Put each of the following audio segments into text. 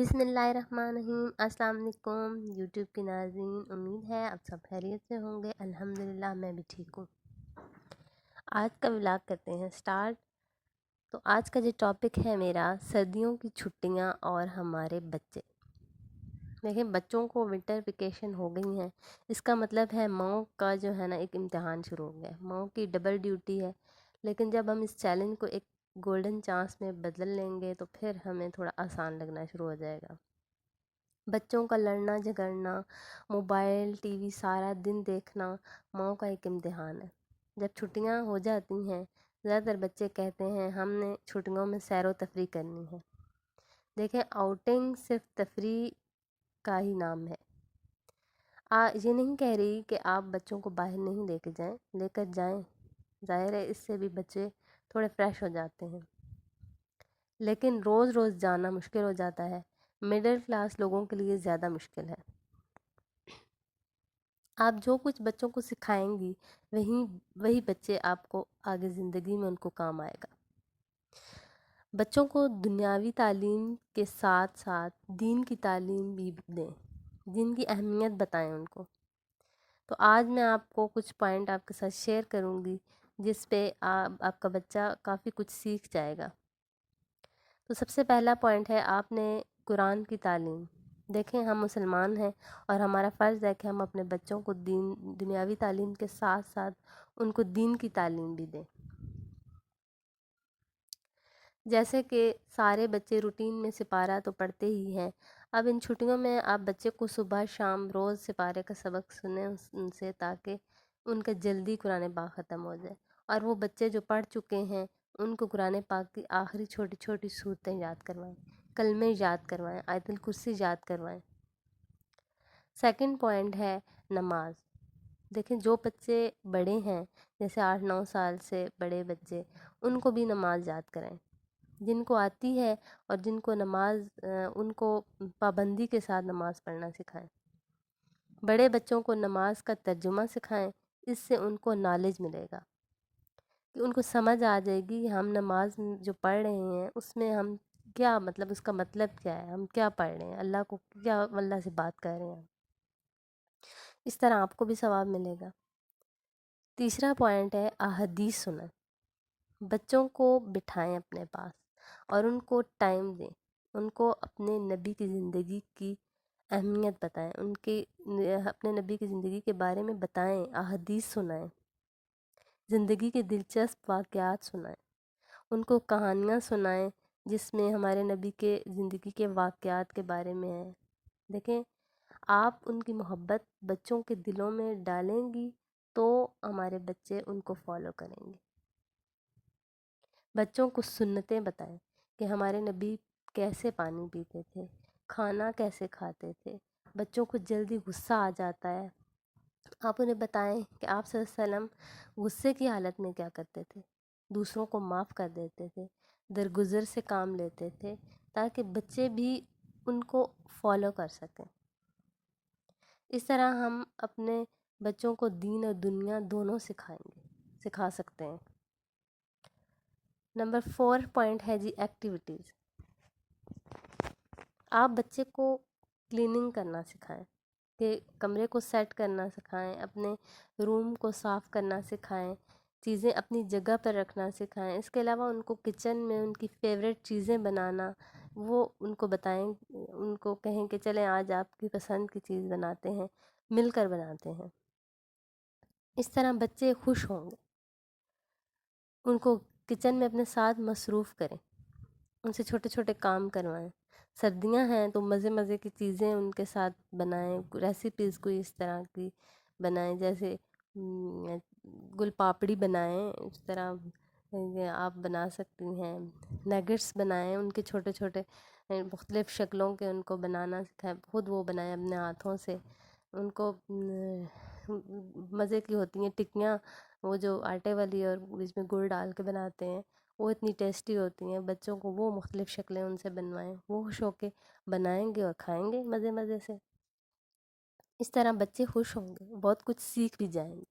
بسم اللہ الرحمن الرحیم۔ السلام علیکم یوٹیوب کے ناظرین، امید ہے آپ سب خیریت سے ہوں گے۔ الحمدللہ میں بھی ٹھیک ہوں۔ آج کا ولاگ کرتے ہیں سٹارٹ۔ تو آج کا جو ٹاپک ہے میرا، سردیوں کی چھٹیاں اور ہمارے بچے۔ دیکھیں، بچوں کو ونٹر ویکیشن ہو گئی ہیں، اس کا مطلب ہے ماؤں کا جو ہے نا ایک امتحان شروع ہو گیا ہے۔ ماؤں کی ڈبل ڈیوٹی ہے، لیکن جب ہم اس چیلنج کو ایک گولڈن چانس میں بدل لیں گے تو پھر ہمیں تھوڑا آسان لگنا شروع ہو جائے گا۔ بچوں کا لڑنا جھگڑنا، موبائل ٹی وی سارا دن دیکھنا ماؤں کا ایک امتحان ہے۔ جب چھٹیاں ہو جاتی ہیں، زیادہ تر بچے کہتے ہیں ہم نے چھٹیوں میں سیر و تفریح کرنی ہے۔ دیکھیں، آؤٹنگ صرف تفریح کا ہی نام ہے۔ یہ نہیں کہہ رہی کہ آپ بچوں کو باہر نہیں لے کے جائیں، لے کر جائیں، ظاہر ہے اس سے بھی بچے تھوڑے فریش ہو جاتے ہیں، لیکن روز روز جانا مشکل ہو جاتا ہے۔ مڈل کلاس لوگوں کے لیے زیادہ مشکل ہے۔ آپ جو کچھ بچوں کو سکھائیں گی وہی بچے آپ کو آگے زندگی میں ان کو کام آئے گا۔ بچوں کو دنیاوی تعلیم کے ساتھ ساتھ دین کی تعلیم بھی دیں، دین کی اہمیت بتائیں ان کو۔ تو آج میں آپ کو کچھ پوائنٹ آپ کے ساتھ شیئر کروں گی جس پہ آپ کا بچہ کافی کچھ سیکھ جائے گا۔ تو سب سے پہلا پوائنٹ ہے، آپ نے قرآن کی تعلیم۔ دیکھیں، ہم مسلمان ہیں اور ہمارا فرض ہے کہ ہم اپنے بچوں کو دنیاوی تعلیم کے ساتھ ساتھ ان کو دین کی تعلیم بھی دیں۔ جیسے کہ سارے بچے روٹین میں سپارہ تو پڑھتے ہی ہیں، اب ان چھٹیوں میں آپ بچے کو صبح شام روز سپارے کا سبق سنیں ان سے، تاکہ ان کا جلدی قرآن پاک ختم ہو جائے، اور وہ بچے جو پڑھ چکے ہیں ان کو قرآن پاک کی آخری چھوٹی چھوٹی صورتیں یاد کروائیں، کلمے یاد کروائیں، آیت الکرسی یاد کروائیں۔ سیکنڈ پوائنٹ ہے نماز۔ دیکھیں، جو بچے بڑے ہیں، جیسے 8-9 سال سے بڑے بچے، ان کو بھی نماز یاد کرائیں۔ جن کو آتی ہے اور جن کو نماز ان کو پابندی کے ساتھ نماز پڑھنا سکھائیں۔ بڑے بچوں کو نماز کا ترجمہ سکھائیں، اس سے ان کو نالج ملے گا، کہ ان کو سمجھ آ جائے گی ہم نماز جو پڑھ رہے ہیں اس میں ہم کیا، مطلب اس کا مطلب کیا ہے، ہم کیا پڑھ رہے ہیں، اللہ کو کیا، اللہ سے بات کر رہے ہیں۔ اس طرح آپ کو بھی ثواب ملے گا۔ تیسرا پوائنٹ ہے احادیث سنیں۔ بچوں کو بٹھائیں اپنے پاس اور ان کو ٹائم دیں، ان کو اپنے نبی کی زندگی کی اہمیت بتائیں، اپنے نبی کی زندگی کے بارے میں بتائیں، احادیث سنائیں، زندگی کے دلچسپ واقعات سنائیں، ان کو کہانیاں سنائیں جس میں ہمارے نبی کے زندگی کے واقعات کے بارے میں ہیں۔ دیکھیں، آپ ان کی محبت بچوں کے دلوں میں ڈالیں گی تو ہمارے بچے ان کو فالو کریں گے۔ بچوں کو سنتیں بتائیں کہ ہمارے نبی کیسے پانی پیتے تھے، کھانا کیسے کھاتے تھے۔ بچوں کو جلدی غصہ آ جاتا ہے، آپ انہیں بتائیں کہ آپ صلی اللہ علیہ وسلم غصے کی حالت میں کیا کرتے تھے، دوسروں کو معاف کر دیتے تھے، درگزر سے کام لیتے تھے، تاکہ بچے بھی ان کو فالو کر سکیں۔ اس طرح ہم اپنے بچوں کو دین اور دنیا دونوں سکھا سکتے ہیں۔ نمبر 4 پوائنٹ ہے جی ایکٹیویٹیز۔ آپ بچے کو کلیننگ کرنا سکھائیں، کہ کمرے کو سیٹ کرنا سکھائیں، اپنے روم کو صاف کرنا سکھائیں، چیزیں اپنی جگہ پر رکھنا سکھائیں۔ اس کے علاوہ ان کو کچن میں ان کی فیوریٹ چیزیں بنانا وہ ان کو بتائیں، ان کو کہیں کہ چلیں آج آپ کی پسند کی چیز بناتے ہیں، مل کر بناتے ہیں۔ اس طرح بچے خوش ہوں گے۔ ان کو کچن میں اپنے ساتھ مصروف کریں، ان سے چھوٹے چھوٹے کام کروائیں۔ سردیاں ہیں تو مزے مزے کی چیزیں ان کے ساتھ بنائیں، ریسیپیز کوئی اس طرح کی بنائیں، جیسے گل پاپڑی بنائیں، اس طرح آپ بنا سکتی ہیں، نگٹس بنائیں، ان کے چھوٹے چھوٹے مختلف شکلوں کے ان کو بنانا سکھائیں، خود وہ بنائیں اپنے ہاتھوں سے۔ ان کو مزے کی ہوتی ہیں ٹکیاں، وہ جو آٹے والی اور اس میں گڑ ڈال کے بناتے ہیں، وہ اتنی ٹیسٹی ہوتی ہیں۔ بچوں کو وہ مختلف شکلیں ان سے بنوائیں، وہ خوش ہو کے بنائیں گے اور کھائیں گے مزے مزے سے۔ اس طرح بچے خوش ہوں گے، بہت کچھ سیکھ بھی جائیں گے۔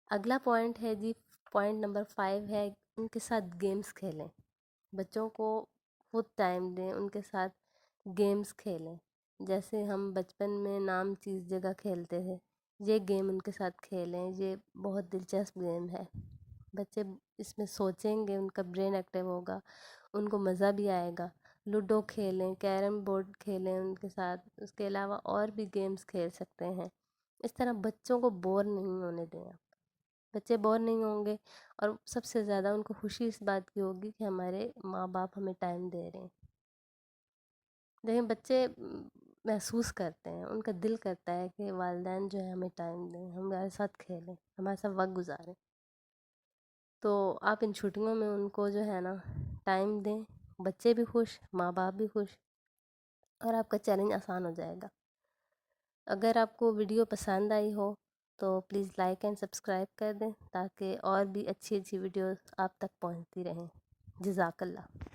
اگلا پوائنٹ ہے جی، پوائنٹ نمبر 5 ہے ان کے ساتھ گیمز کھیلیں۔ بچوں کو خود ٹائم دیں، ان کے ساتھ گیمز کھیلیں، جیسے ہم بچپن میں نام چیز جگہ کھیلتے تھے، یہ گیم ان کے ساتھ کھیلیں، یہ بہت دلچسپ گیم ہے۔ بچے اس میں سوچیں گے، ان کا برین ایکٹیو ہوگا، ان کو مزہ بھی آئے گا۔ لوڈو کھیلیں، کیرم بورڈ کھیلیں ان کے ساتھ، اس کے علاوہ اور بھی گیمز کھیل سکتے ہیں۔ اس طرح بچوں کو بور نہیں ہونے دیں آپ، بچے بور نہیں ہوں گے، اور سب سے زیادہ ان کو خوشی اس بات کی ہوگی کہ ہمارے ماں باپ ہمیں ٹائم دے رہے ہیں۔ لیکن بچے محسوس کرتے ہیں، ان کا دل کرتا ہے کہ والدین جو ہے ہمیں ٹائم دیں، ہمارے ساتھ کھیلیں، ہمارے ساتھ وقت گزاریں۔ تو آپ ان چھٹیوں میں ان کو جو ہے نا ٹائم دیں، بچے بھی خوش، ماں باپ بھی خوش، اور آپ کا چیلنج آسان ہو جائے گا۔ اگر آپ کو ویڈیو پسند آئی ہو تو پلیز لائک اینڈ سبسکرائب کر دیں، تاکہ اور بھی اچھی اچھی ویڈیوز آپ تک پہنچتی رہیں۔ جزاک اللہ۔